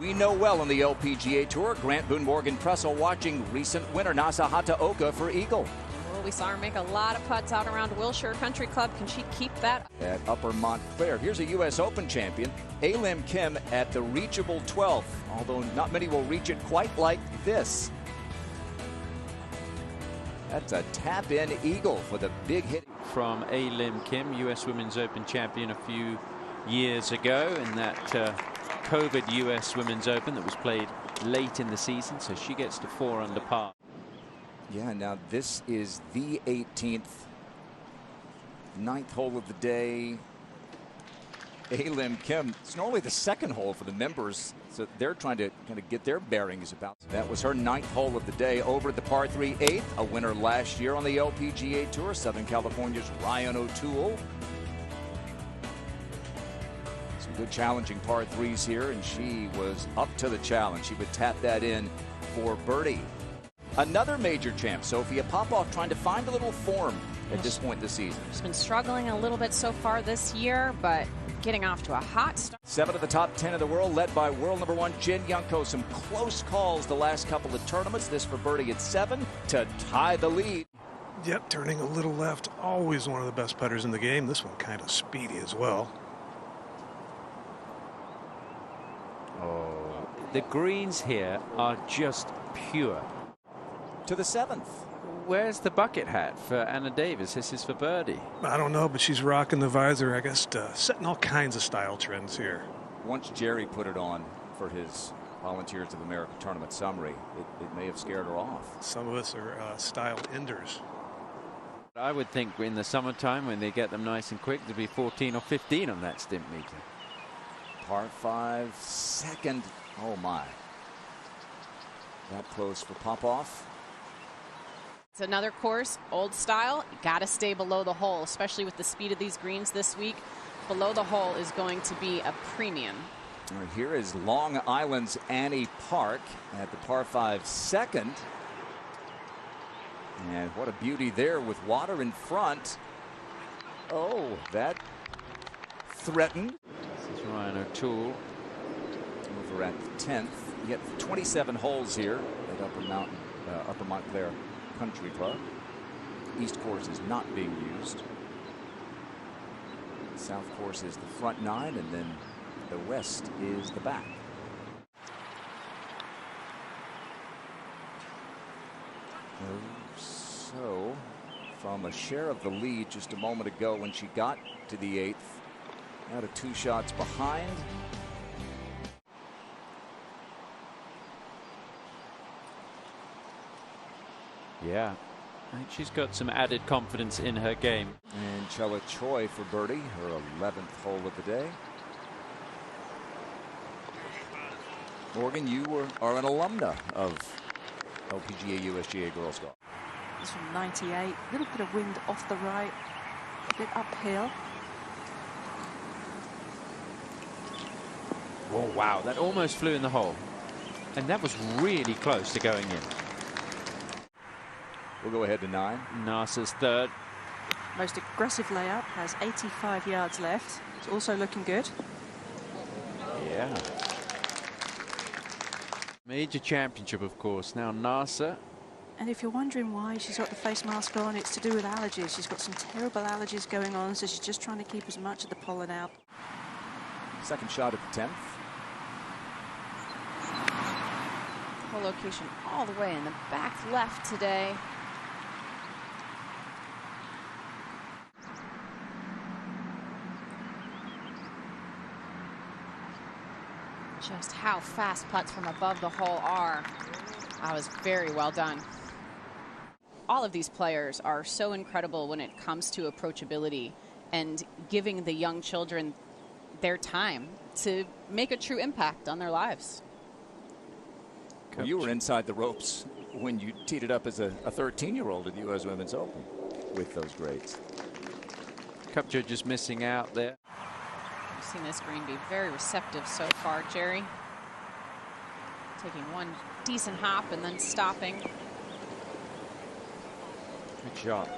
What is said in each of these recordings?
We know well on the LPGA Tour, Grant Boone Morgan Pressel watching recent winner Nasa Hataoka for eagle. Well, we saw her make a lot of putts out around Wilshire Country Club. Can she keep that? At Upper Montclair, here's a U.S. Open champion, Lim Kim at the reachable 12th, although not many will reach it quite like this. That's a tap-in eagle for the big hit. From Lim Kim, U.S. Women's Open champion a few years ago in that COVID U.S. Women's Open that was played late in the season, so she gets to 4 under par. Yeah, now this is the 18th, 9th hole of the day. Lim Kim, it's normally the second hole for the members, so they're trying to kind of get their bearings about. That was her 9th hole of the day over at the par 3 8th, a winner last year on the LPGA Tour, Southern California's Ryan O'Toole. Some good challenging par 3s here, and she was up to the challenge. She would tap that in for birdie. Another major champ, Sophia Popov, trying to find a little form at this point in the season. She's been struggling a little bit so far this year, but getting off to a hot start. 7 of the top 10 in the world, led by world number 1 Jin Youngko. Some close calls the last couple of tournaments. This for birdie at 7 to tie the lead. Yep, turning a little left, always one of the best putters in the game. This one kind of speedy as well. Oh, the greens here are just pure. To the 7th. Where's the bucket hat for Anna Davis? This is for birdie. I don't know, but she's rocking the visor, I guess, setting all kinds of style trends here. Once Jerry put it on for his Volunteers of America tournament summary, it may have scared her off. Some of us are style enders. I would think in the summertime when they get them nice and quick to be 14 or 15 on that stimp meter. Par 5, second. Oh my. That close for Popov. It's another course, old style. You got to stay below the hole, especially with the speed of these greens this week. Below the hole is going to be a premium. Here is Long Island's Annie Park at the par 5 second. And what a beauty there with water in front. Oh, that threatened. This is Ryan O'Toole. Over at the 10th. You get 27 holes here at Upper Montclair Country Club. East course is not being used. South course is the front 9, and then the west is the back. So from a share of the lead just a moment ago when she got to the 8th, now to 2 shots behind. Yeah, I think she's got some added confidence in her game. And Chella Choi for birdie, her 11th hole of the day. Morgan, you are an alumna of LPGA USGA Girls Golf. It's from 98. A little bit of wind off the right, a bit uphill. Oh, wow, that almost flew in the hole. And that was really close to going in. We'll go ahead to 9. Nasa's third. Most aggressive layup, has 85 yards left. It's also looking good. Yeah. Major championship, of course. Now Nasa. And if you're wondering why she's got the face mask on, it's to do with allergies. She's got some terrible allergies going on, so she's just trying to keep as much of the pollen out. Second shot at the 10th. Hole location all the way in the back left today. Just how fast putts from above the hole are. That was very well done. All of these players are so incredible when it comes to approachability and giving the young children their time to make a true impact on their lives. Well, you were inside the ropes when you teed it up as a 13-year-old at the U.S. Women's Open with those grades. Kupcho just missing out there. I've seen this green be very receptive so far, Jerry. Taking one decent hop and then stopping. Good shot.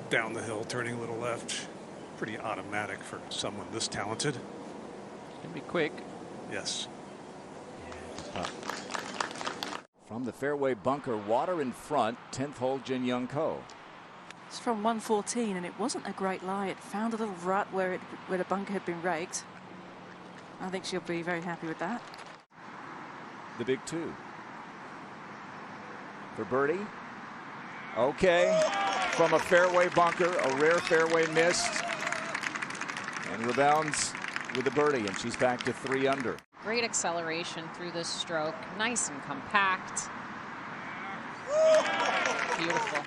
Down the hill, turning a little left. Pretty automatic for someone this talented. Can be quick. Yes. From the fairway bunker, water in front, 10th hole, Jin Young Ko. It's from 114, and it wasn't a great lie. It found a little rut where the bunker had been raked. I think she'll be very happy with that. The big two. For birdie. Okay. From a fairway bunker, a rare fairway miss. And rebounds with the birdie, and she's back to 3 under. Great acceleration through this stroke. Nice and compact. Beautiful.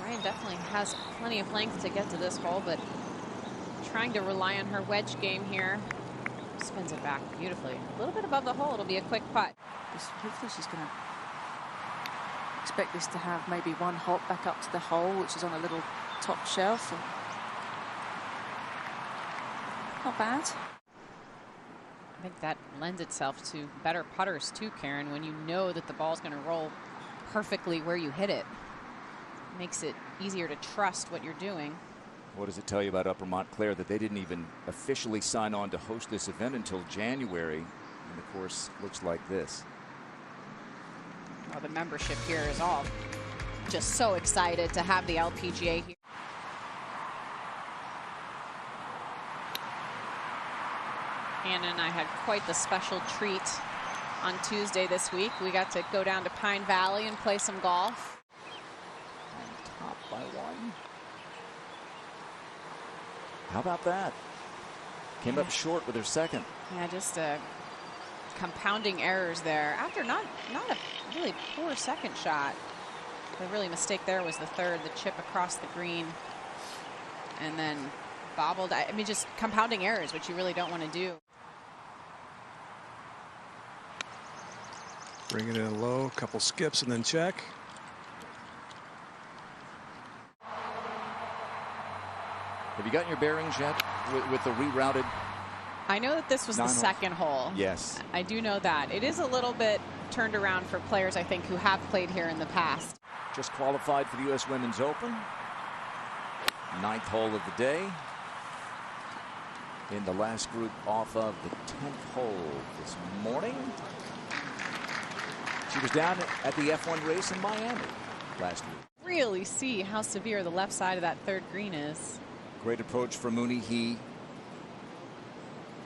Ryan definitely has plenty of length to get to this hole, but trying to rely on her wedge game here. Spins it back beautifully. A little bit above the hole. It'll be a quick putt. Hopefully she's going to expect this to have maybe one hop back up to the hole, which is on a little top shelf. Not bad. I think that lends itself to better putters too, Karen, when you know that the ball's going to roll perfectly where you hit it. Makes it easier to trust what you're doing. What does it tell you about Upper Montclair that they didn't even officially sign on to host this event until January? And of course, looks like this. Well, the membership here is all just so excited to have the LPGA here. Hannah and I had quite the special treat on Tuesday this week. We got to go down to Pine Valley and play some golf. And top by 1. How about that? Came up short with her second. Yeah, just compounding errors there. After not a really poor second shot. The really mistake there was the third, the chip across the green. And then bobbled. I mean, just compounding errors, which you really don't want to do. Bring it in low, couple skips, and then check. Have you gotten your bearings yet with the rerouted? I know that this was the second hole. Yes. I do know that. It is a little bit turned around for players, I think, who have played here in the past. Just qualified for the U.S. Women's Open. 9th hole of the day. In the last group off of the 10th hole this morning. She was down at the F1 race in Miami last week. Really see how severe the left side of that third green is. Great approach for Mooney He.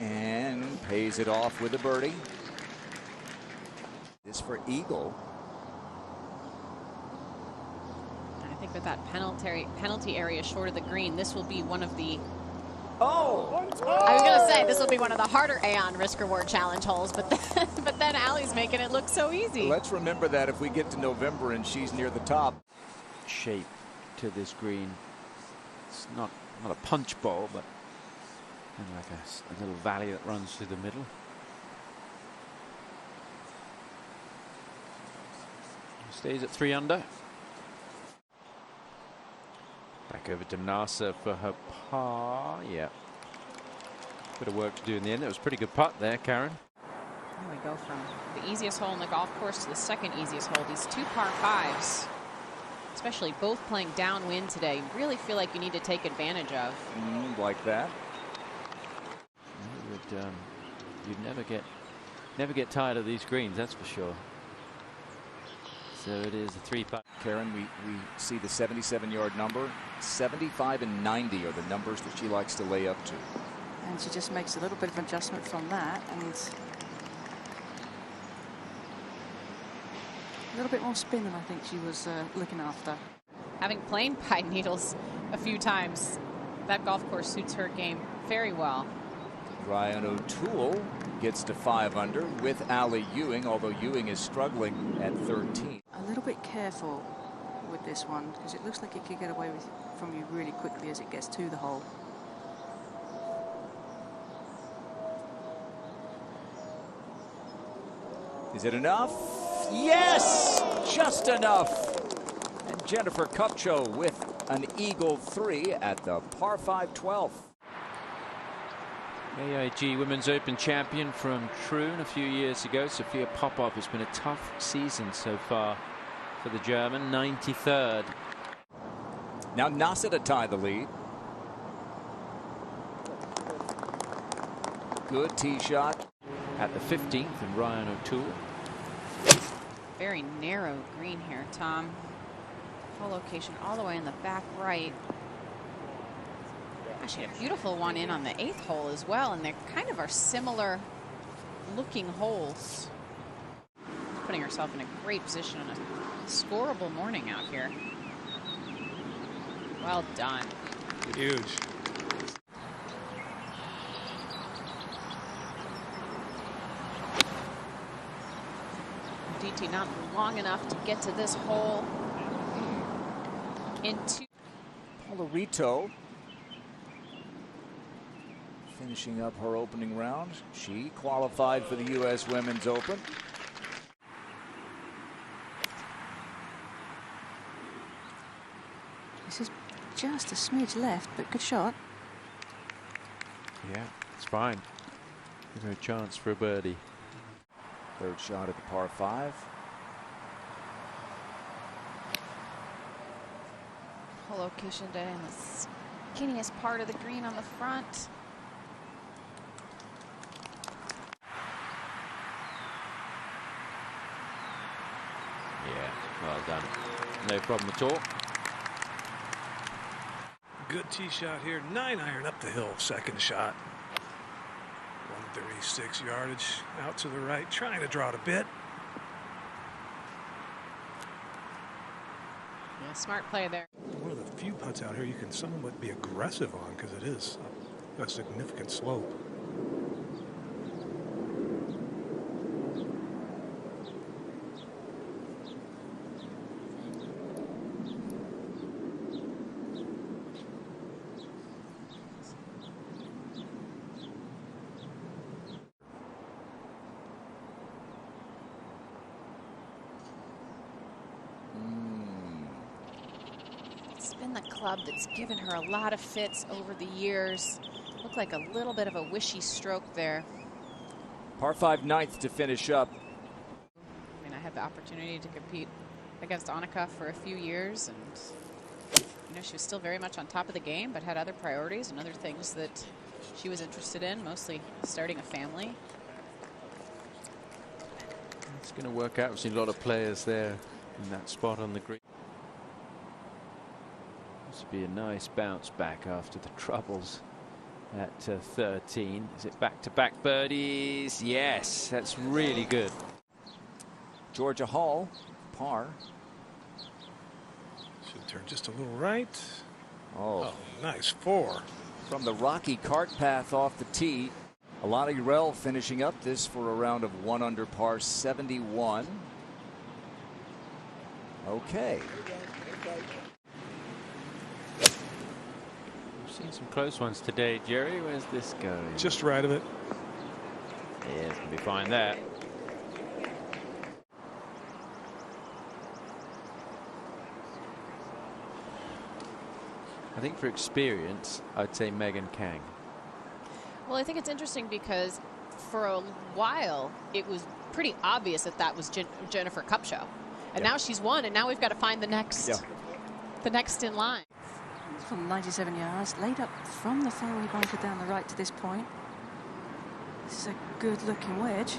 And pays it off with a birdie. This for eagle. I think with that penalty area short of the green, this will be one of the... Oh! I was going to say, this will be one of the harder Aon Risk Reward Challenge holes, but then Allie's making it look so easy. Let's remember that if we get to November and she's near the top. Shape to this green. It's not a punch bowl, but like a little valley that runs through the middle. Stays at 3 under. Back over to Nasa for her par. Yeah. Bit of work to do in the end. That was a pretty good putt there, Karen. Here we go from the easiest hole in the golf course to the second easiest hole. These 2 par 5s, especially both playing downwind today, really feel like you need to take advantage of. Like that. You'd never get tired of these greens, that's for sure. So it is a 3-putt. Karen, we see the 77-yard number. 75 and 90 are the numbers that she likes to lay up to. And she just makes a little bit of adjustment from that, and a little bit more spin than I think she was looking after. Having played Pine Needles a few times, that golf course suits her game very well. Ryan O'Toole gets to 5 under with Allie Ewing, although Ewing is struggling at 13. A little bit careful with this one, because it looks like it could get away from you really quickly as it gets to the hole. Is it enough? Yes! Just enough! And Jennifer Kupcho with an eagle 3 at the par 5 12th. AIG Women's Open champion from Troon a few years ago, Sophia Popov. Has been a tough season so far for the German. 93rd. Now Nasa to tie the lead. Good tee shot. At the 15th, and Ryan O'Toole. Very narrow green here, Tom. Hole location all the way in the back right. Actually, a beautiful one in on the 8th hole as well, and they kind of are similar looking holes. Putting herself in a great position on a scoreable morning out here. Well done. Huge. DT not long enough to get to this hole. Into Polarito finishing up her opening round. She qualified for the U.S. Women's Open. This is just a smidge left, but good shot. Yeah, it's fine. Give her a chance for a birdie. Third shot at the par 5. hole location day in the skinniest part of the green on the front. Yeah, well done. No problem at all. Good tee shot here. 9-iron up the hill. Second shot. 136 yardage out to the right. Trying to draw it a bit. Yeah, smart play there. One of the few putts out here you can somewhat be aggressive on because it is a significant slope. It's been the club that's given her a lot of fits over the years. Looked like a little bit of a wishy stroke there. Par 5 9th to finish up. I mean, I had the opportunity to compete against Annika for a few years, and you know, she was still very much on top of the game, but had other priorities and other things that she was interested in, mostly starting a family. It's going to work out. We've seen a lot of players there in that spot on the green. This would be a nice bounce back after the troubles at 13. Is it back-to-back birdies? Yes, that's really good. Georgia Hall, par. Should turn just a little right. Oh, Nice 4. from the rocky cart path off the tee. Alana Urel finishing up this for a round of 1 under par 71. Okay. We've seen some close ones today, Jerry. Where's this going? Just right of it. Yeah, it's going to be fine there. I think for experience, I'd say Megan Kang. Well, I think it's interesting because for a while it was pretty obvious that that was Jennifer Kupcho, and now she's won, and now we've got to find the next, the next in line. From 97 yards, laid up from the fairway bunker down the right to this point. This is a good-looking wedge.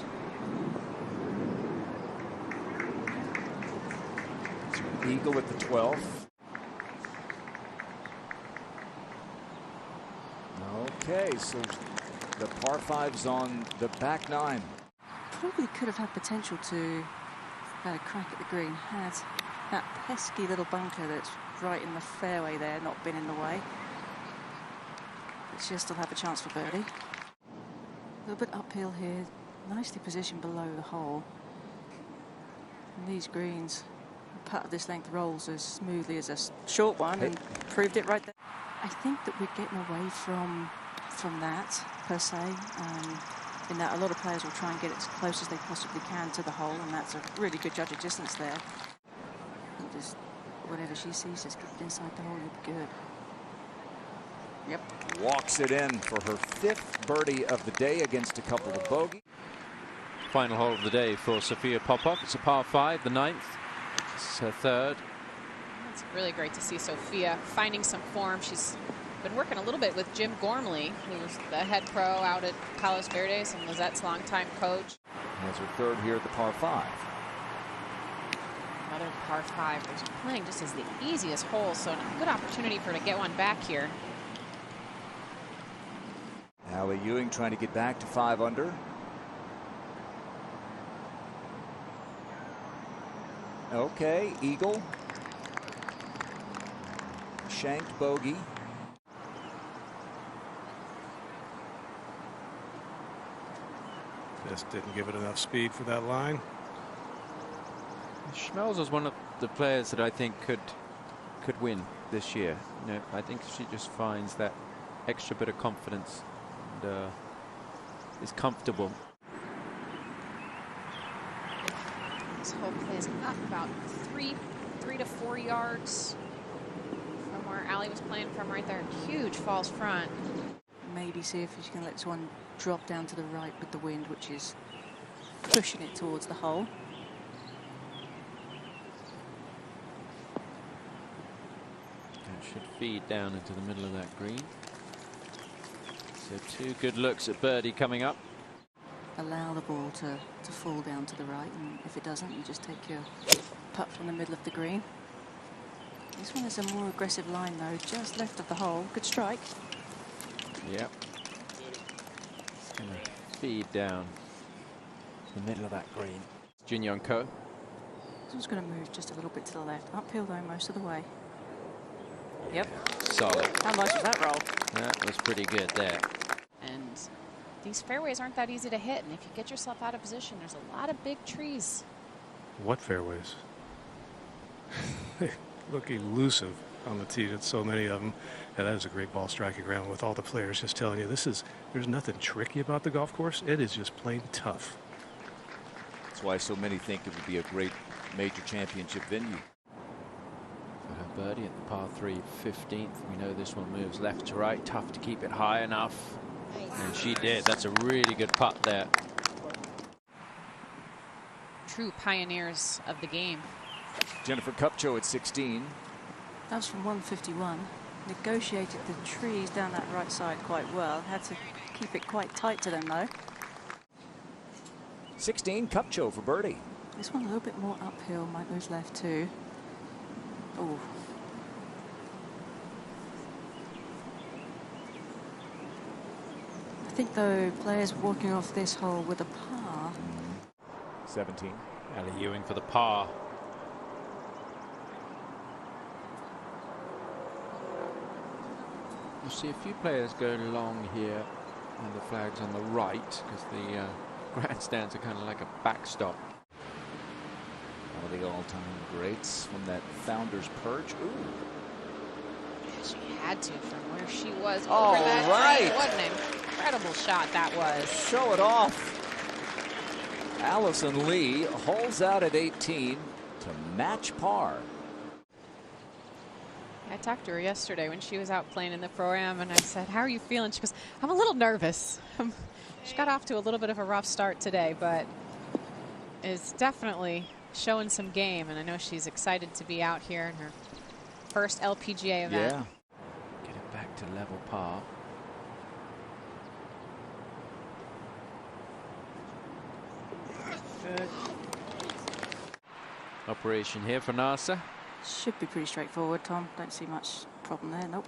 Eagle at the 12th. Okay, so the par 5's on the back 9. Probably could have had potential to had a crack at the green. Had that pesky little bunker that's right in the fairway there not been in the way. But she'll still have a chance for birdie. A little bit uphill here. Nicely positioned below the hole. And these greens, a putt of this length rolls as smoothly as a short one and proved it right there. I think that we're getting away from that per se, in that a lot of players will try and get as close as they possibly can to the hole, and that's a really good judge of distance there. And just whatever she sees, just get inside the hole, you'll be good. Yep. Walks it in for her 5th birdie of the day against a couple of bogey. Final hole of the day for Sophia Popov. It's a par 5, the 9th. It's her 3rd. It's really great to see Sophia finding some form. She's Been working a little bit with Jim Gormley, who's the head pro out at Palos Verdes and Lizette's longtime coach. That's her third here at the par 5. Another par 5. Was playing just as the easiest hole, so a good opportunity for her to get one back here. Allie Ewing trying to get back to 5 under. Okay, eagle. Shanked bogey. Just didn't give it enough speed for that line. Schmelz is one of the players that I think could win this year. You know, I think she just finds that extra bit of confidence and is comfortable. This hole plays up about 3 to 4 yards from where Allie was playing from right there. Huge false front. Maybe see if she can let this one drop down to the right with the wind, which is pushing it towards the hole. That should feed down into the middle of that green. So 2 good looks at birdie coming up. Allow the ball to fall down to the right, and if it doesn't, you just take your putt from the middle of the green. This one is a more aggressive line though, just left of the hole. Good strike. Yep. It's going to feed down to the middle of that green. Jin Young Ko. This one's going to move just a little bit to the left. Uphill though most of the way. Yep. Solid. How nice was that roll? That was pretty good there. And these fairways aren't that easy to hit, and if you get yourself out of position, there's a lot of big trees. What fairways? They look elusive on the tee. That's so many of them. And that is a great ball striking ground with all the players just telling you there's nothing tricky about the golf course. It is just plain tough. That's why so many think it would be a great major championship venue. For her birdie at the par 3 15th. We know this one moves left to right. Tough to keep it high enough. And she did. That's a really good putt there. True pioneers of the game. Jennifer Kupcho at 16. That was from 151. Negotiated the trees down that right side quite well. Had to keep it quite tight to them though. 16, Kupcho for birdie. This one a little bit more uphill, might move left too. Oh. I think though, players walking off this hole with a par. 17. Allie Ewing for the par. You see a few players go long here, and the flag's on the right because the grandstands are kind of like a backstop. One of the all-time greats from that founder's perch. Ooh. Yeah, she had to from where she was All over that right. tree. What an incredible shot that was. Show it off. Allison Lee holes out at 18 to match par. I talked to her yesterday when she was out playing in the Pro-Am, and I said, how are you feeling? She goes, I'm a little nervous. She got off to a little bit of a rough start today, but is definitely showing some game, and I know she's excited to be out here in her first LPGA event. Yeah. Get it back to level par. Operation here for NASA. Should be pretty straightforward, Tom. Don't see much problem there. Nope.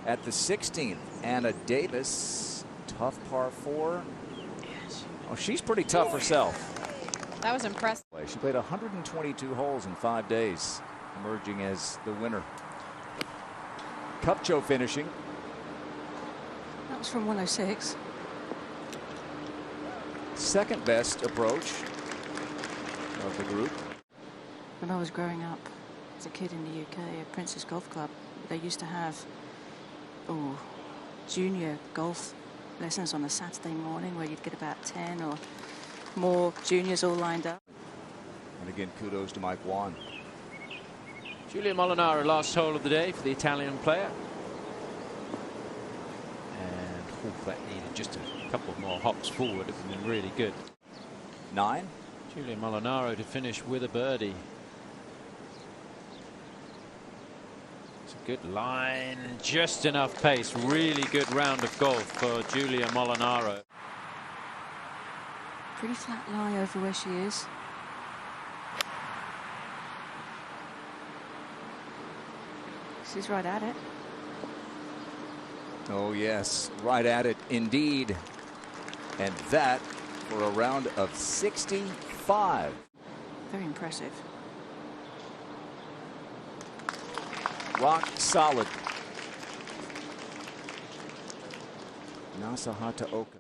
At the 16th, Anna Davis, tough par 4. Oh, she's pretty tough herself. That was impressive. She played 122 holes in 5 days, emerging as the winner. Kupcho finishing. That was from 106. Second best approach of the group. When I was growing up as a kid in the UK at Princess Golf Club, they used to have junior golf lessons on a Saturday morning where you'd get about 10 or more juniors all lined up. And again, kudos to Mike Wan. Giulia Molinaro, last hole of the day for the Italian player. And that needed just a couple more hops forward. It would have been really good. 9. Giulia Molinaro to finish with a birdie. Good line, just enough pace. Really good round of golf for Julia Molinaro. Pretty flat lie over where she is. She's right at it. Oh, yes, right at it indeed. And that for a round of 65. Very impressive. Rock solid. Nasahata Oka.